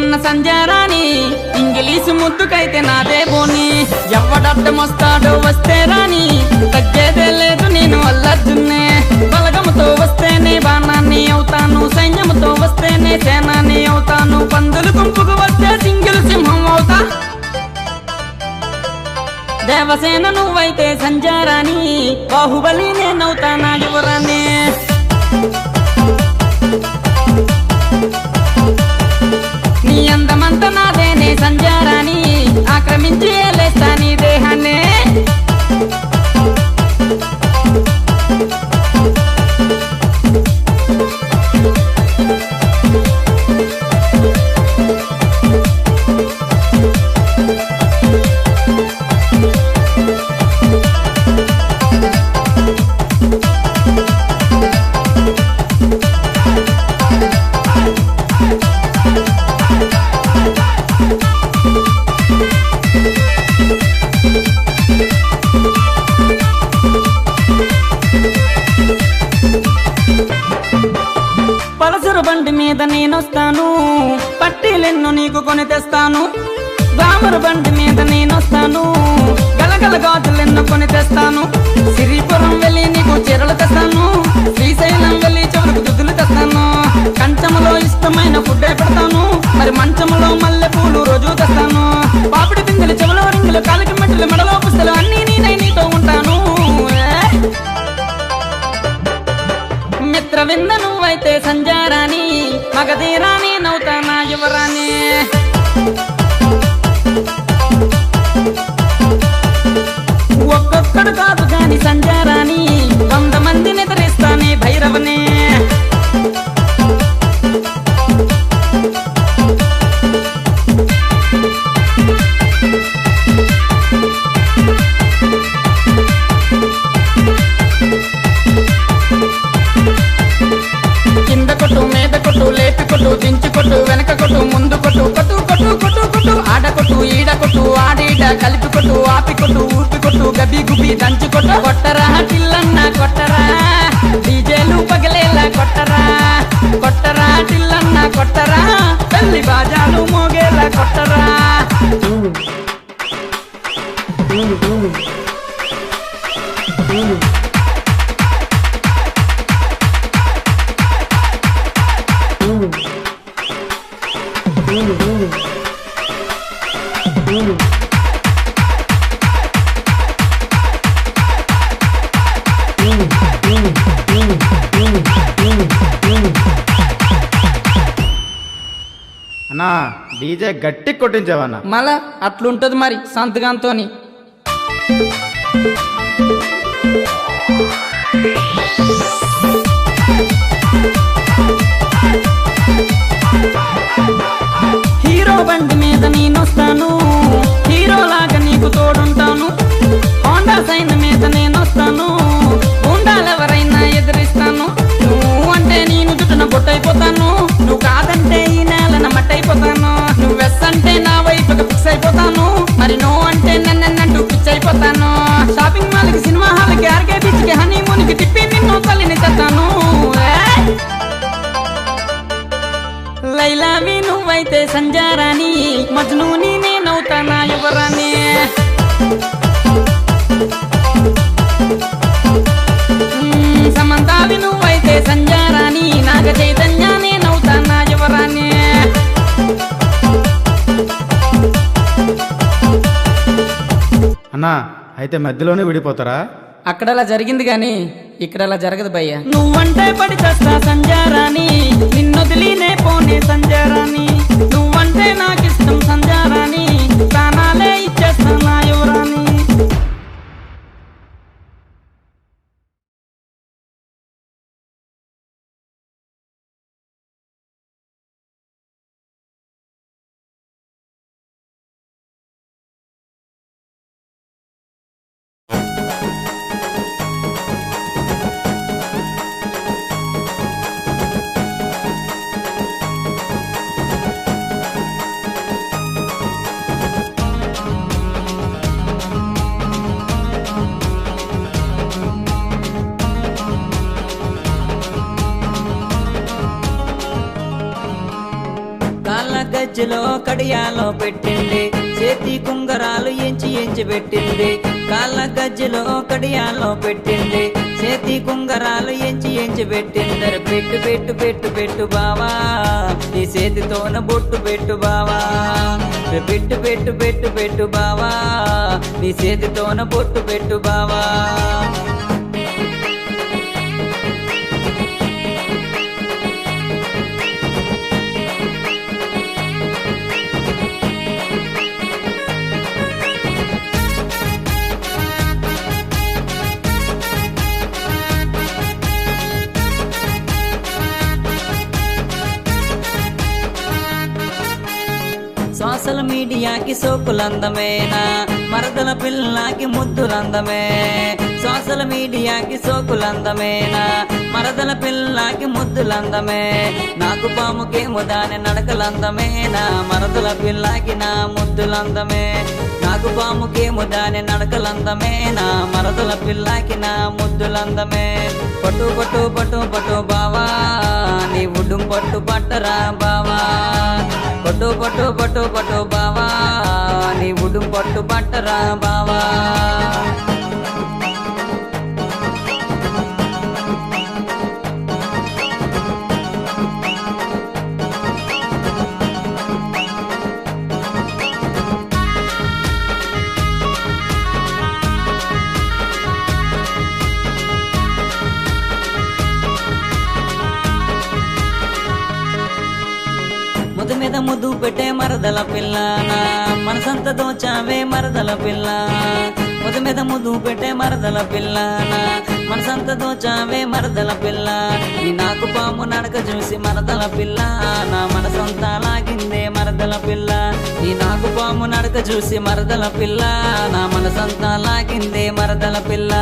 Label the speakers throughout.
Speaker 1: ఉన్న సంజారాణి ఇంగ్లీషు ముద్దుకైతే నాదే బోని ఎవడడ్డమొస్తాడో వస్తే రాని తగ్గేదే లేదు నేను అల్లర్జున్నే బలగముతో వస్తేనే బాణాన్ని అవుతాను సైన్యముతో వస్తేనే సేనాన్ని అవుతాను పందులు గుంపుకు వస్తే సింగిల్ సింహం అవుతా దేవసేన నువ్వైతే సంజారాణి బాహుబలి నేనవుతానా యువరాన్ని నీ అందమంతా నాదేనే సంజారాణి ఆక్రమించి ఏలేస్తా నీ దేహాన్నే పలసరు బండి మీద నేనొస్తాను పట్టీలెన్నో నీకు కొని తెస్తాను గ్లామర్ బండి మీద నేనొస్తాను గలగల గాజులెన్నో కొని తెస్తాను సిరిపురం వెళ్ళి నీకు చీరలు తెస్తాను శ్రీశైలం వెళ్ళి చెవులకు దుద్దులు తెస్తాను కంచములో ఇష్టమైన ఫుడ్డే పెడతాను మరి మంచములో మల్లె పూలు రోజు తెస్తాను పాపిడి పిందెలు చెవులో రింగులు కాలికి మెట్టలు మెడలో పుస్తలు అన్నీ నేనై నీతో ఉంటాను మిత్ర వింద నువ్వైతే సంజారాణి మగధీరాణి నవ్వుతానా యువరాణి ఒక్కొక్కడు కాదు గాని సంజారాణి 100 మందిని ఎదిరిస్తానే భైరవనే కింద కొట్టు మీద కొట్టు లేపి కొట్టు దించి కొట్టు వెనక కొట్టు ముందు కొట్టు కొట్టు కొట్టు కొట్టు కొట్టు ఆడ కొట్టు ఈడ కొట్టు ఆడీడ కలిపి కొట్టు ఆపి కొట్టు ఊపి కొట్టు గబి గుబి దంచి కొట్టు కొట్టరా టిల్లన్న కొట్టరా డీజేలు పగలేలా కొట్టరా కొట్టరా టిల్లన్న కొట్టరా తల్లి బాజాలు మోగేలా కొట్టరా
Speaker 2: అన్నా డీజే గట్టి కొట్టించావన్నా
Speaker 1: మళ్ళా అట్లుంటది మరి సంతకంతోని హీరో బండి మీద నేనొస్తాను హీరోలాగా నీకు తోడుంటాను హోండా సైన్ మీద నేనొస్తాను గుండాలెవరైనా ఎదిరిస్తాను నువ్వు అంటే నేను జుట్టున బొట్టయిపోతాను నువ్వు కాదంటే ఈ నేలన మట్టయిపోతాను నువ్వు వెస్ అంటే నా వైపుకి ఫిక్స్ అయిపోతాను మరి నువ్వు అంటే నన్నంటూ ఫిక్స్ అయిపోతాను షాపింగ్ మాల్కి సినిమా హాల్కి ఆర్కే బీచ్కి హనీమూన్కి తిప్పి నిన్ను తల్లిని తెస్తాను లైలావి నువ్వైతే సంజారాణి మజ్నూని నేనవుతానా యువరాణి సమంతావి నువ్వైతే సంజారాణి నాగ చైతన్య నేనవుతానా యువరాణి
Speaker 2: అన్నా అయితే మధ్యలోనే విడిపోతారా
Speaker 1: అక్కడలా జరిగింది గాని ఇక్కడలా జరగదు భయ్య నువ్వంటే పడి చేస్తా సంజారాణి నిన్నొదిలినే పోనే సంజారాణి నువ్వంటే నాకిష్టం సంజారాణి ప్రాణాలే ఇచ్చేస్తా నా యువరాణి
Speaker 3: గజ్జెలో కడియాలో పెట్టింది చేతి కుంగరాలు ఎంచి ఎంచి పెట్టింది కాళ్ళ గజ్జెలో కడియాలో పెట్టింది చేతి కుంగరాలు ఎంచి ఎంచి పెట్టింది పెట్టు పెట్టు పెట్టు పెట్టు బావా నీ చేతితోన బొట్టు పెట్టు బావా పెట్టు పెట్టు పెట్టు పెట్టు బావా నీ చేతితోన బొట్టు పెట్టు బావా సోషల్ మీడియాకి సోకులందమేనా మరదల పిల్లకి ముద్దులందమే సోషల్ మీడియాకి సోకులందమేనా మరదల పిల్లకి ముద్దులందమే నాకు పాముకేమో దాని నడకలందమేనా మరదల పిల్లకి నా ముద్దులందమే నాకు పాముకేమో దాని నడకలందమేనా మరదల పిల్లకి నా ముద్దులందమే పట్టు పట్టు పట్టు పట్టు బావా నీ ఉడ్డు పట్టు పట్టరా బావా పట్టు పట్టు పట్టు పట్టు బావా నీ ఉడ్డు పట్టు పట్టరా బావా ముద్దు మీద ముద్దు పెట్టే మరదల పిల్ల నా మనసంత దోచావే మరదల పిల్ల ముద్దు మీద ముద్దు పెట్టే మరదల పిల్ల నా మనసంత దోచావే మరదల పిల్ల నీ నాకు పాము నడక చూసి మరదల పిల్ల నా మనసంతా లాగిందే మరదల పిల్ల నీ నాకు పాము నడక చూసి మరదల పిల్ల నా మనసంతా లాగిందే మరదల పిల్ల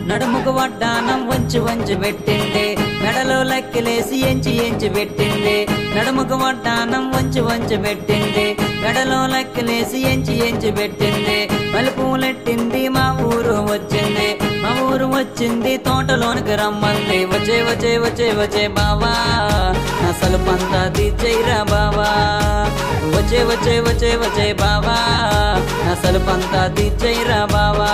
Speaker 3: నడుముకు వడ్డానం వంచి వంచి పెట్టింది మెడలో లెక్కలేసి ఎంచి ఎంచి పెట్టింది నడుముకు వడ్డానం వంచి వంచి పెట్టింది మెడలో లెక్కలేసి ఎంచి ఎంచి పెట్టింది మలుపులెట్టింది మా ఊరు వచ్చింది మా ఊరు వచ్చింది తోటలోనికి రమ్మంది వచ్చే వచ్చే వచ్చే వచ్చే బావా అసలు పంతా తీర్చేరా బావా వచ్చే వచ్చే వచ్చే వచ్చే బావా అసలు పంతా తీర్చేరా బావా